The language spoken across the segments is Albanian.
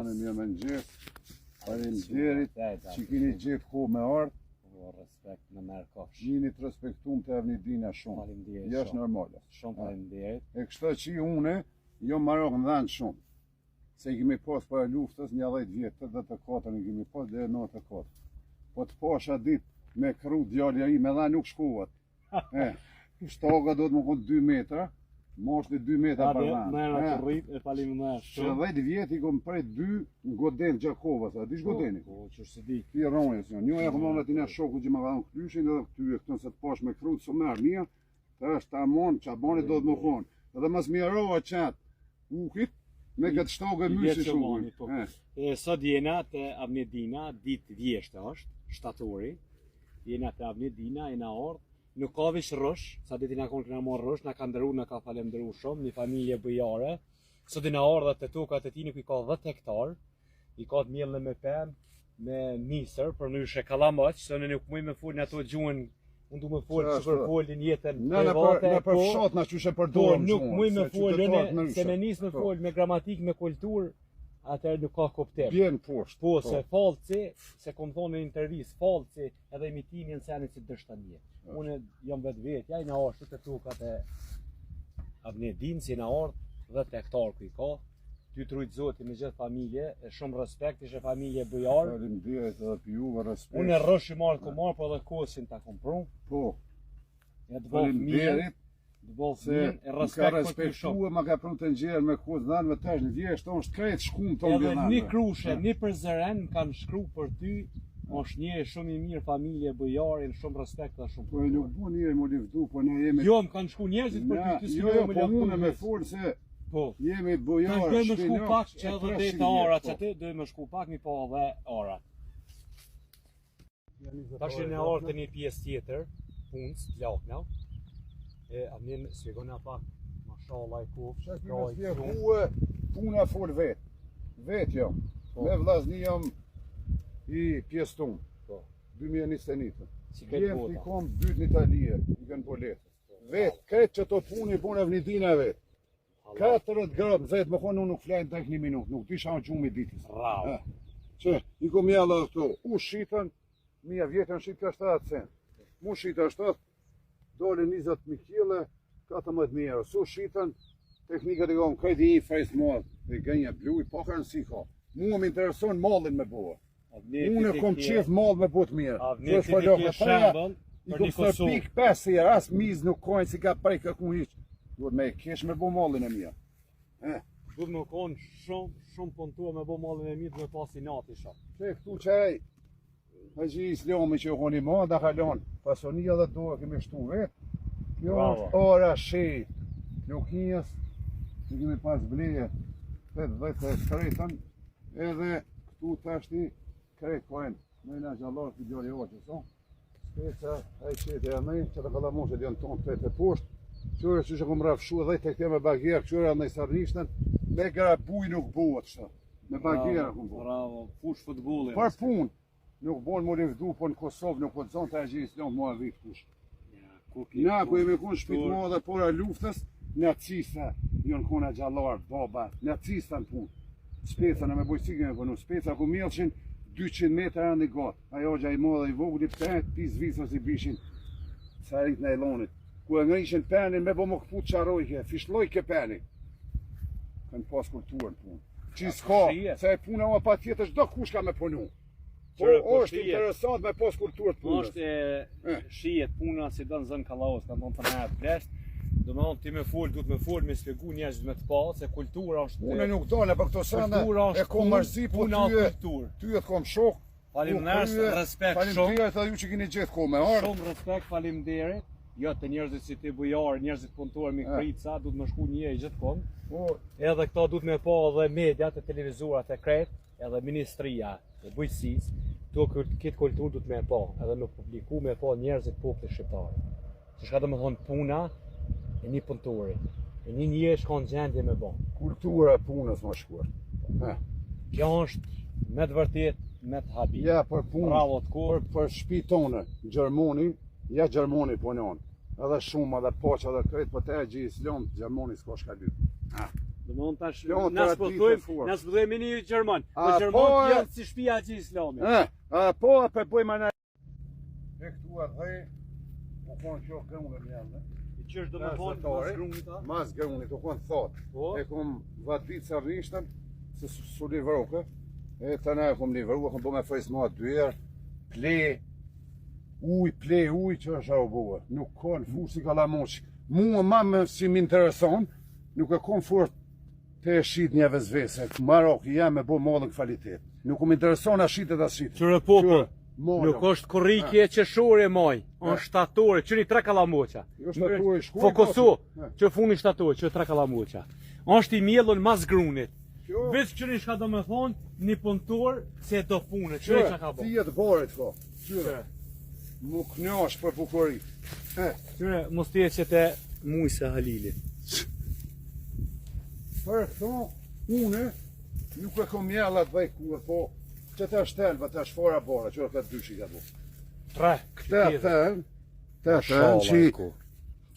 Mirë mëngjes. Faleminderit që keni gjithë kohë me ardhë. Respekt në merë kosh. Jeni të respektuar të Avnidina shumë. Faleminderit. Jashtë normale. Shumë faleminderit. E kështu që une, jo marrë ndhanë shumë. Se i kemi pas para luftës 11 vjetë, 84 i kemi pas dhe 94. Po të pasha ditë me kru djalja i me dha nuk shkohet. Shtoga do të më konë 2 metra, moshti 2 metra për dhanë. Mëra të rrit e faleminderit shumë. 10 vjetë i kom prej 2 Goden Gjakovas, a dish Godeni? Po, që se di. Ti ronjes janë. Një e këmonë atina shoku që më ka dhënë klyshin dhe këtyre këtën se të pash me kru të së merë mija, të është ta monë që aboni do të më konë. Edhe mas mirova qatë ukit me këtë shtogë mysi shumë. Sot jena të Avnidina, ditë vjeshtë është, shtatori. Jena të Avnidina, jena ordë. Nuk ka vish rësh, sa ditë na konë këna morë rësh, na ka ndëru, na ka falemderu shumë, një familje bëjare. Sot i na ordhat të tokat e ti nuk i ka 10 hektar, i ka të mjellë me pemë, me nisër, për nëshe kalamaq, se në nuk muj me full në ato gjuhën, unë du me full që për fullin jetën private. Në për fshat në që shë përdojmë gjuhën. Nuk muj me full, se me nisë me full, me gramatik, me kulturë, atër nuk ka kuptim. Bjen poshtë. Po, se falci, se kom thonë në intervjis, falci edhe imitimi në senit si dështanje. Unë jam vetë vetja, i na ashtu të tukat e Avnidin, si na ardhë 10 hektar ku i ka. Ty të rujtë zoti me gjithë familje, e shumë respekt, ishe familje bëjarë. Faleminderit edhe për juve respekt. Unë e rrësh i marë ku marë, po edhe kosin ta kom pru. Po. Faleminderit. Se ka respektua, ma ka prunë të njerë me kosë dhanë, me tash në vjeshtë, është krejtë shkumë të edhe një krushe, një përzëren kanë shkru për ty, është një shumë i mirë familje bëjarin, shumë respekt dhe shumë. Po e nuk bu njëri më livdu, po ne jemi... Jo, më kanë shku njerëzit për ty, Jo, po mune me folë se jemi bëjarë, dojmë shku pak që edhe dhe të arat, që te dojmë shku pak mi po dhe arat. Tash në orë të një pjesë tjetër, punës, plakna. Avnin shpjegona pak, mashallah i kufë, puna fol vetë, vetë jam, me vllazni jam i pjesë tonë, 2021. Jem t'i kom dytë në Italije, i kënë boletë. Vetë, kretë që të punë i punë Avnidina vetë. 40 grabë, vetë më konë unë nuk flajnë tek 1 minutë, nuk disha në gjumë i ditës. Bravo. Që, i kom jalla dhe këto, u shqitën, mija vjetën shqitë ka 70 cent. Mu shqitë 7, dole 20.000 kile, 14.000 euro. Su shqitën, teknikët e kom, këjdi i fejs madhë, dhe gënja bluj, po kërën si ka. Mua më intereson mallin me bua. Unë e kom qef mall me botë mirë. Avniti të kje shembol për një Kosovë. I kom 5 herë, as miz nuk kojnë si ka prej këku hiq. Duhet me kesh me bo mallin e mirë. Duhet me konë shumë puntua me bo mallin e mirë me pasi nati shumë. Që këtu qaj, Haxhi Islami që u koni ma, da kalon, pasonia dhe doa kemi shtu vetë. Kjo është ora shit, Lukijës, që kemi pas bleje, 8-10 e shkretën, edhe këtu të ashti krejt kojnë, me në gjallarë të gjori oqë, so. Shkreca, a i qete e mëjnë, që të kalamoshet janë tonë të të poshtë, qërë që që kom rafshu edhe të këte me bagjerë, qërë edhe në i sarnishtën, me gara buj nuk buat shtë, me bagjerë kom buat. Bravo, fush futbolin. Për punë, nuk bon më rivdu, po në Kosovë nuk po të zonë të Haxhi Islami më arrit kush. Na, ku jemi kun shpitë më dhe pora luftës, në cisa, jonë kona gjallarë, baba, në cisa në punë. Speca në me bojësike me punu, speca ku mjellëshin 200 metra në gatë. Ajo gja i modhe i vogli për pis visës i bishin sarit në elonit. Ku e ngrishin penin me bo më këput qarojke, fishlojke penin. Kanë pas kulturën punë. Që s'ka, se e puna ma pa tjetër shdo kush ka me punu. Po është interesant me pas kulturët punës. është shijet puna si do në zënë Kalaos, ka tonë të nëjët plesht. Do me thonë ti me folë, du të me folë, me spjegu njerëzit me të pa, se kultura është... Unë nuk dole për këto sene, e kom mërzi, po ty e të kom shok. Faleminderit, respekt shumë. Faleminderit edhe ju që keni gjithë ko me ardhë. Shumë respekt, faleminderit. Jo të njerëzit si ti bujarë, njerëzit punëtuar me krica, du të me shku një e gjithë kom. Edhe këta du të me pa edhe mediat e televizurat e kret, edhe ministria e bujqësis, këtë kulturë du të me pa, edhe me publiku me pa njerëzit popullit shqiptarë. Që shka të me thonë puna, e një punëtori, e një një shkon gjendje me bon. Kultura e punës më shkuar. Kjo është me të vërtet, me të habi. Ja, për punë, për shpi tonë, Gjermoni, ja Gjermoni punon. Edhe shumë, edhe poqa, edhe krejt, për te Haxhi Islami, Gjermoni s'ka shka lypë. Domthon tash Jo, na traditë fort. sportojmë një gjerman. Po A, gjerman po, janë si shtëpia e Haxhi Islamit. Po, për bëjmë anë. E këtu atë, po konë kjo gëmë në janë. Që është domthon mas grumita. Mas gëmënit, o konë thot. Po. E kom vadit sa rishtën, se su livrokë. E të ne e kom livru, e kom bo me fejs ma 2 herë. Ple uj që është au boë. Nuk konë fusi ka la moqë. Mua ma me si m'intereson, nuk e konë fort të e shqit një vezvese. Marok, jam me bo mollën kvalitet. Nuk më intereson a shqitet a shqitet. Qyre popull. Nuk është korrikje qeshore maj, është shtatore, që një 3 kalamoqa. Jo shtatore shkuj. Fokusu, që funi shtatore, që 3 kalamoqa. Është i mjellon mas grunit. Veç që një shka do me thonë, një punëtor se do punë, që një që ka bo. Ti jetë barit ko, qyre. Mu knjash për bukuri. Qyre, mos të që te mujse Halilit. Për këto, une, nuk e kom mjellat dhe kur, po, që të shtelva, të shfora bora, që këtë 2 shika bu. 3. Të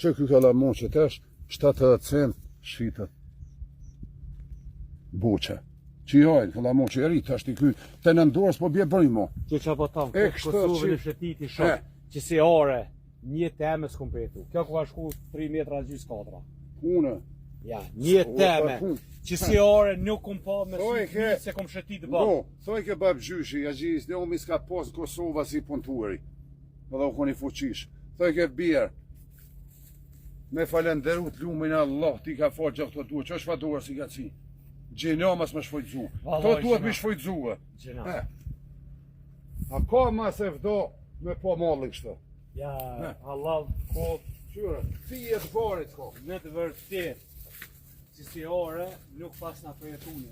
që kjo ka la mon që të është, 70 cent shqitët. Buqe. Që jojnë, ka la mon që e rritë, është i kjo, të në ndorës po bje bëri mo. Që që po tamë, Kosovën e shetiti shumë, që si ore, një teme s'kompetu. Kjo ku ka shku 3 metra gjys 4. Une. Ja, një teme. Që si ore nuk kom pa me si se kom shetit bërë. No, thoj ke bab gjyshi, ja gjis, dhe omi s'ka pos Kosova si puntuari. Edhe u koni fuqish. Thoj ke bjerë, me falenderu t'lumin Allah, ti ka falë që këto duhet, që është fa duhet si ka ci. Gjena mas me shfojtzu. To duhet me shfojtzu. Gjena. A ka mas e vdo me po mallin kështë? Ja, Allah, ko, qyre, ti e të barit ko. Në të vërtet. Si ore, nuk pas nga përjetunje.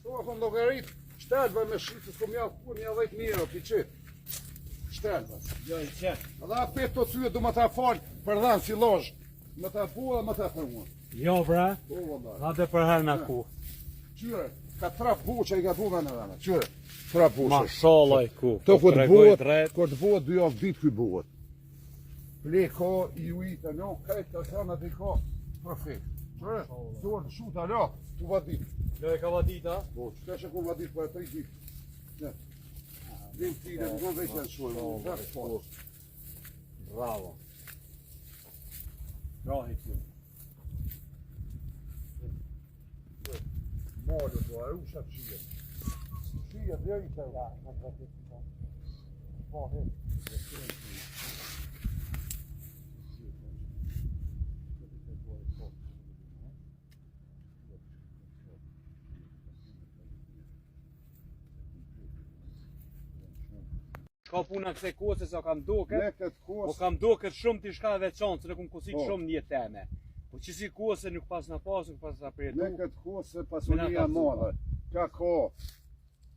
To kom logarit, shtelva me shqitës, kom ja kur një 10 miro, pi qëtë. Shtelva. Jo, i qëtë. Edhe apet të cyët du më ta falë për dhanë si lojë. Më ta bua, më ta për mua. Jo, bra, nga dhe për herë në ku. Qyre, ka 3 buqe i ka buve në dhane. Qyre, 3 buqe. Mashallah ku. To këtë buët, këtë buët 2 javë ditë këj buët. Ple ka i ujtë, no, kajtë të sanat i ka perfekt. Qyre, zorë të shuta, lo, tu vadit. Jo e ka vadit, a? Po, që të shë ku vadit për e 3 ditë. Vim tine, të gonë veqen shuaj. Bravo. Brahi kjo. Malë, do arusha të shije. Shije, dhe i të ra. Po, he. Ka puna këse kose se o kam doket, Ne këtë o kosë, kam doket shumë t'i shka dhe qanë, se në kom kusit shumë një teme. Po që si kose nuk pas në pas, nuk pas në ne përjetu. këtë kosë pasunia madhe. Ka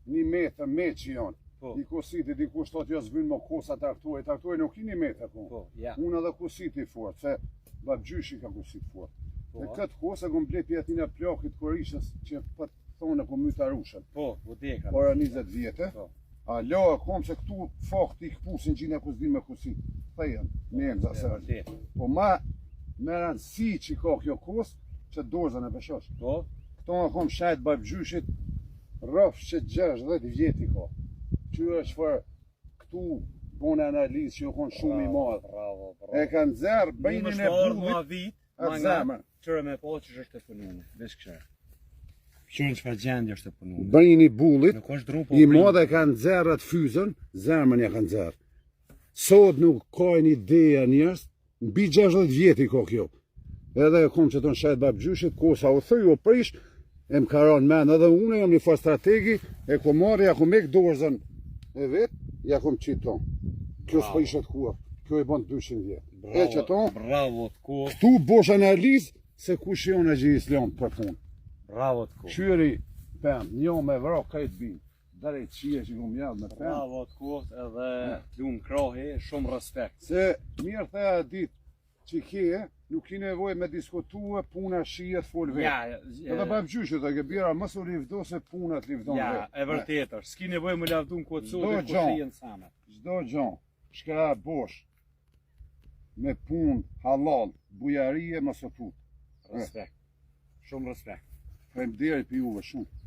1 metër me që janë. I kositi, di ku shtot jo zvynë më kosa traktuaj nuk i 1 metër ku. Po, ja. Unë edhe kositi fort, se bab gjyshi ka kosit fort. Po. Dhe këtë kosë kom ble pjetin e plakit korishës që për thonë kom myta rushën. Po, vdeka. Para 20 vjetë. Po. A la e kom se këtu fakti i këpusin gjine kusdin me kusit. Thejën, me e nëza sërë. Po ma me rëndësi që ka kjo kosë, që dozën e peshosh. Po? Këto nga kom shajt bab gjyshit, rëf që 60 vjeti ka. Qyre është për këtu bone analizë që ju konë shumë i madhë. Bravo, bravo. E kanë zerë bëjnin e bullit, atë zemër. Qëre me po që është të punume, vesh kësherë. Qërën që fa gjendje është të punume. Bëjnin i bullit, Nuk është dru po i madhe kanë zerë atë fyzën, zemën ja kanë zerë. Sot nuk kajnë ideja njërës, mbi 60 vjeti ka kjo. Edhe e kom që të në shajt bab gjyshit, kosa u thëj, u prish, e më karon men edhe une, jam një fa strategi, e kom marrë, ja kom ek dorzën e vetë, ja kom qitë tonë. Kjo s'pa ishet kuar, kjo i bënd 200 vjetë. E që tonë, Bravo të ku. këtu bosh analizë se kush janë e gjithë islam për punë. Bravo të ku. Qyri, pëm, një me vra kajtë binë, dare qie që kom jadë me pëm. Bravo të ku edhe lumë krahi, shumë respekt. Se mirë thea ditë që kje, nuk ki nevoj me diskutue puna shijet full vetë. Ja, Edhe bab gjyshit dhe bjera mësë u livdo se punat livdon ja, vetë. e vërtetër. S'ki nevoj më lavdu në këtë sotë e kushien samet. Çdo gjon, shka bosh, me punë halal, bujarie më së tut. Respekt. Shumë respekt. Faleminderit për juve shumë.